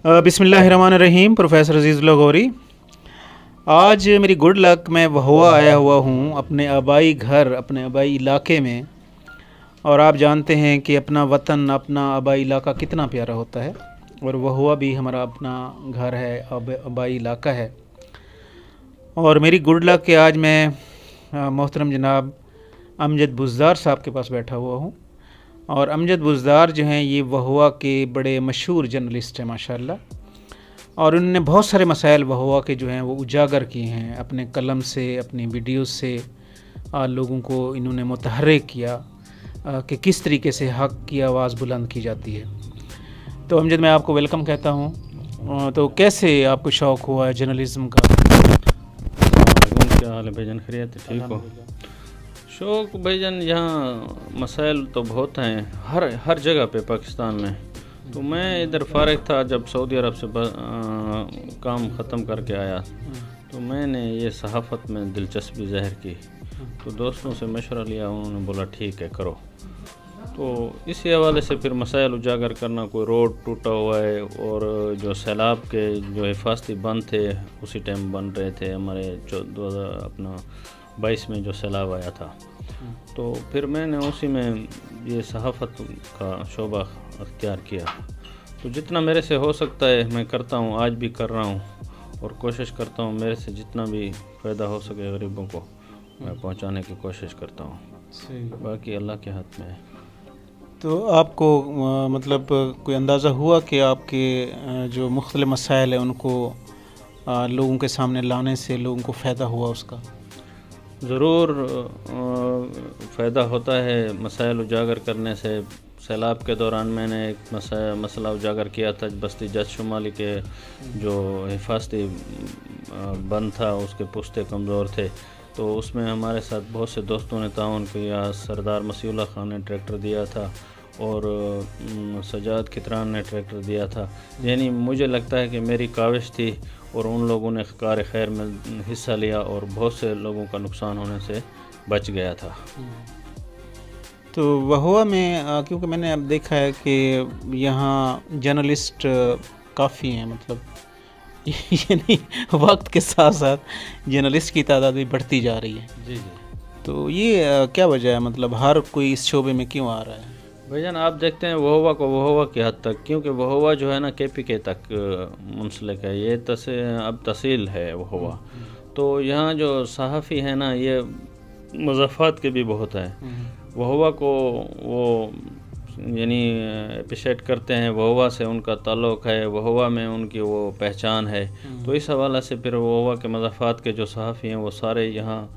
बिस्मिल्लाहिर्रहमानिर्रहीम। प्रोफेसर अजीज़ुल्लाह गौरी। आज मेरी गुड लक मैं वहुआ आया हुआ हूँ अपने आबाई घर, अपने आबाई इलाके में। और आप जानते हैं कि अपना वतन, अपना आबाई इलाका कितना प्यारा होता है, और वहुआ भी हमारा अपना घर है, आबाई इलाका है। और मेरी गुड लक कि आज मैं मोहतरम जनाब अमजद बुज़दार साहब के पास बैठा हुआ हूँ। और अमजद बुज़दार जो हैं ये वहुआ के बड़े मशहूर जर्नलिस्ट हैं माशाल्लाह, और उन्होंने बहुत सारे मसाइल वहुआ के जो हैं वो उजागर किए हैं अपने कलम से, अपनी वीडियोस से। लोगों को इन्होंने मुतहर्रिक किया कि किस तरीके से हक़ की आवाज़ बुलंद की जाती है। तो अमजद, मैं आपको वेलकम कहता हूँ। तो कैसे आपको शौक़ हुआ है जर्नलिज़म का? क्या हाल है भाईजान? खैरियत? ठीक हो? शौक़ भाईजान, यहाँ मसाइल तो बहुत हैं हर जगह पे पाकिस्तान में। तो मैं इधर फ़ारिग था जब सऊदी अरब से काम ख़त्म करके आया, तो मैंने ये सहाफ़त में दिलचस्पी ज़ाहिर की। तो दोस्तों से मशवरा लिया, उन्होंने बोला ठीक है करो। तो इसी हवाले से फिर मसाइल उजागर करना, कोई रोड टूटा हुआ है, और जो सैलाब के जो हिफाजती बंद थे उसी टाइम बन रहे थे हमारे 2022 में जो सैलाब आया था। तो फिर मैंने उसी में ये सहाफ़त का शोबा अख्तियार किया। तो जितना मेरे से हो सकता है मैं करता हूँ, आज भी कर रहा हूँ, और कोशिश करता हूँ मेरे से जितना भी फ़ायदा हो सके गरीबों को मैं पहुँचाने की कोशिश करता हूँ। बाकी अल्लाह के हाथ में है। तो आपको मतलब कोई अंदाज़ा हुआ कि आपके जो मुख्तलिफ़ मसाइल हैं उनको लोगों के सामने लाने से लोगों को फ़ायदा हुआ उसका? ज़रूर फ़ायदा होता है मसाइल उजागर करने से। सैलाब के दौरान मैंने एक मसला उजागर किया था, बस्ती जज शुमाली के जो हिफाजती बंद था उसके पुश्ते कमज़ोर थे। तो उसमें हमारे साथ बहुत से दोस्तों ने ताउन किया। सरदार मसीउल्लाह खान ने ट्रैक्टर दिया था, और सजाद खितरान ने ट्रैक्टर दिया था। यानी मुझे लगता है कि मेरी काविश थी, और उन लोगों ने कार खैर में हिस्सा लिया, और बहुत से लोगों का नुकसान होने से बच गया था। तो वहुआ में क्योंकि मैंने अब देखा है कि यहाँ जर्नलिस्ट काफ़ी हैं, मतलब यानी वक्त के साथ साथ जर्नलिस्ट की तादाद भी बढ़ती जा रही है। जी। तो ये क्या वजह है, मतलब हर कोई इस शोबे में क्यों आ रहा है? भाईजान, आप देखते हैं वहुआ को वहुआ की हद तक, क्योंकि वहुआ जो है ना KPK तक मुंसलिक है, ये अब तहसील है वहुआ। तो यहाँ जो सहाफ़ी है ना, ये मज़ाफ़ात के भी बहुत हैं। वहुआ को वो यानी अप्रिशिएट करते हैं, वहुआ से उनका ताल्लुक़ है, वहुआ में उनकी वो पहचान है। तो इस हवाले से फिर वहुआ के मज़ाफ़ात के जो सहाफ़ी हैं वो सारे यहाँ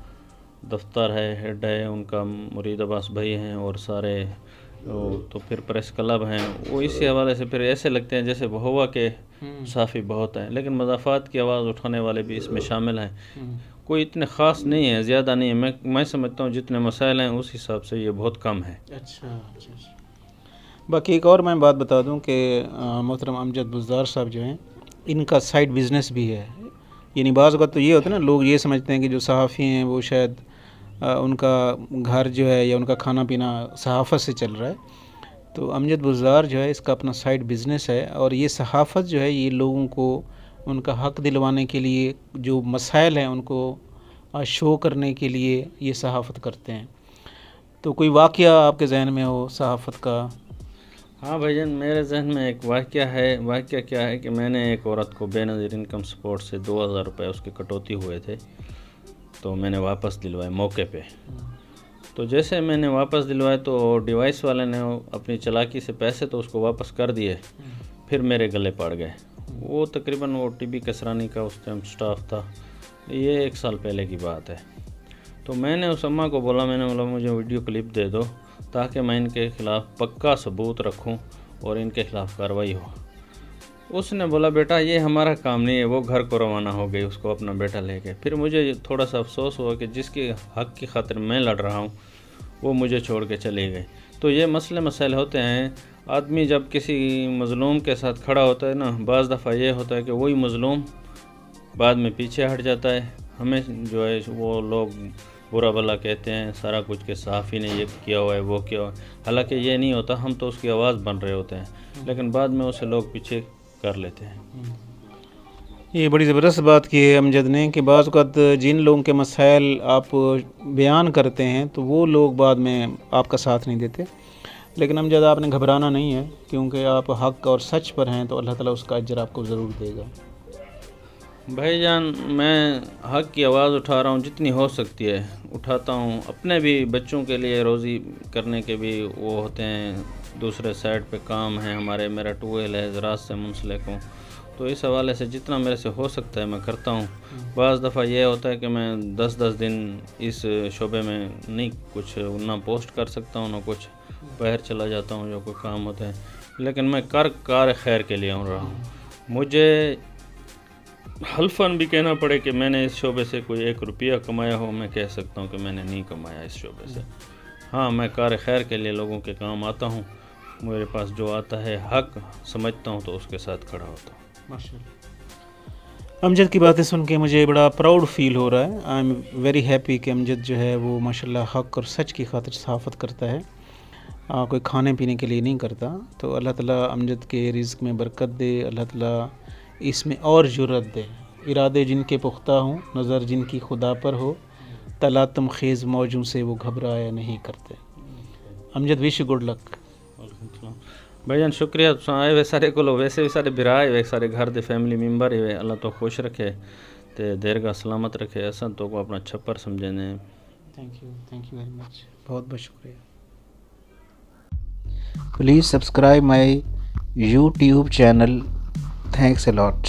दफ्तर है, हेड है उनका, मुरीद अब्बास भाई हैं, और सारे तो फिर प्रेस क्लब हैं। वो इसी हवाले से फिर ऐसे लगते हैं जैसे वहुआ के सहाफ़ी बहुत हैं, लेकिन मज़ाफ़ात की आवाज़ उठाने वाले भी इसमें शामिल हैं। कोई इतने ख़ास नहीं है, ज़्यादा नहीं है। मैं समझता हूँ जितने मसाइल हैं उस हिसाब से ये बहुत कम है। अच्छा। बाकी एक और मैं बात बता दूं कि मोहतरम अमजद बुज़दार साहब जो हैं, इनका साइड बिज़नेस भी है। यानी बाज़ वक़्त तो ये होता है ना, लोग ये समझते हैं कि जो सहाफ़ी हैं वो शायद उनका घर जो है या उनका खाना पीना सहाफ़त से चल रहा है। तो अमजद बुज़दार जो है इसका अपना साइड बिज़नेस है, और ये सहाफ़त जो है ये लोगों को उनका हक़ दिलवाने के लिए, जो मसाइल हैं उनको शो करने के लिए ये सहाफ़त करते हैं। तो कोई वाक़या आपके जहन में हो सहाफ़त का? हाँ भाईजान, मेरे जहन में एक वाक़या है। वाक़या क्या है कि मैंने एक औरत को बेनज़ीर इनकम सपोर्ट से 2000 रुपये उसके कटौती हुए थे, तो मैंने वापस दिलवाए मौके पे। तो जैसे मैंने वापस दिलवाए तो डिवाइस वाले ने अपनी चालाकी से पैसे तो उसको वापस कर दिए, फिर मेरे गले पड़ गए। वो तकरीबन वो TB कसरानी का उस टाइम स्टाफ था। ये 1 साल पहले की बात है। तो मैंने उस अम्मा को बोला, मैंने बोला मुझे वीडियो क्लिप दे दो ताकि मैं इनके ख़िलाफ़ पक्का सबूत रखूं और इनके ख़िलाफ़ कार्रवाई हो। उसने बोला बेटा ये हमारा काम नहीं है। वो घर को रवाना हो गई उसको अपना बेटा लेके। फिर मुझे थोड़ा सा अफसोस हुआ कि जिसके हक़ की खातिर मैं लड़ रहा हूँ वो मुझे छोड़ के चली गई। तो ये मसले होते हैं। आदमी जब किसी मज़लूम के साथ खड़ा होता है ना, बाज़ दफ़ा ये होता है कि वही मज़लूम बाद में पीछे हट जाता है। हमें जो है वो लोग बुरा भला कहते हैं सारा कुछ के सहाफ़ी ने ये किया हुआ है वो किया हुआ है, हालांकि ये नहीं होता। हम तो उसकी आवाज़ बन रहे होते हैं, लेकिन बाद में उसे लोग पीछे कर लेते हैं। یہ بڑی زبردست بات کی ہے امجد نے کہ بعض اوقات جن لوگوں کے مسائل آپ بیان کرتے ہیں تو وہ لوگ بعد میں آپ کا ساتھ نہیں دیتے، لیکن امجد آپ نے گھبرانا نہیں ہے، کیونکہ آپ حق اور سچ پر ہیں تو اللہ تعالیٰ اس کا اجر آپ کو ضرور دے گا۔ بھائی جان میں حق کی آواز اٹھا رہا ہوں، جتنی ہو سکتی ہے اٹھاتا ہوں، اپنے بھی بچوں کے لیے روزی کرنے کے بھی وہ ہوتے ہیں، دوسرے سائڈ پہ کام ہے ہمارے، میرا ٹویل ہے، زراعت سے منسلک ہوں، تو اس حوالے سے جتنا میرے سے ہو سکتا ہے میں کرتا ہوں۔ بعض دفعہ یہ ہوتا ہے کہ میں 10 دن اس شعبے میں نہیں کچھ نہ پوسٹ کر سکتا ہوں، نہ کچھ باہر چلا جاتا ہوں جو کوئی کام ہوتا ہے، لیکن میں کار خیر کے لیے رہا ہوں۔ مجھے حلفاً بھی کہنا پڑے کہ میں نے اس شعبے سے کوئی 1 روپیہ کمایا ہو، میں کہہ سکتا ہوں کہ میں نے نہیں کمایا اس شعبے سے۔ ہاں میں کار خیر کے لیے لوگوں کے کام آتا ہوں، میرے پاس جو آتا ہے حق سمجھتا ہوں تو اس کے ساتھ کھڑا ہوتا ہوں۔ امجد کی باتیں سن کے مجھے بڑا پراؤڈ فیل ہو رہا ہے، آئی ایم ویری ہیپی کہ امجد جو ہے وہ ماشاءاللہ حق اور سچ کی خاطر صحافت کرتا ہے، کوئی کھانے پینے کے لیے نہیں کرتا۔ تو اللہ تعالیٰ امجد کے رزق میں برکت دے، اللہ تعالیٰ اس میں اور جرت دے، ارادے جن کے پختہ ہوں، نظر جن کی خدا پر ہو، تلاطم خیز موجوں سے وہ گھبرایا نہیں کرتے۔ امجد وش گڈ لک۔ بھائی جان شکریہ، آئے ہوئے سارے کو ویسے بھی سارے برائے ہوئے سارے گھر دے فیملی ممبر ہوئے، اللہ تو خوش رکھے تے دیر کا سلامت رکھے، ایسا تو کو اپنا چھپر سمجھے نے۔ تھینک یو ویری مچ، بہت بہت شکریہ۔ Please subscribe my YouTube channel, thanks a lot.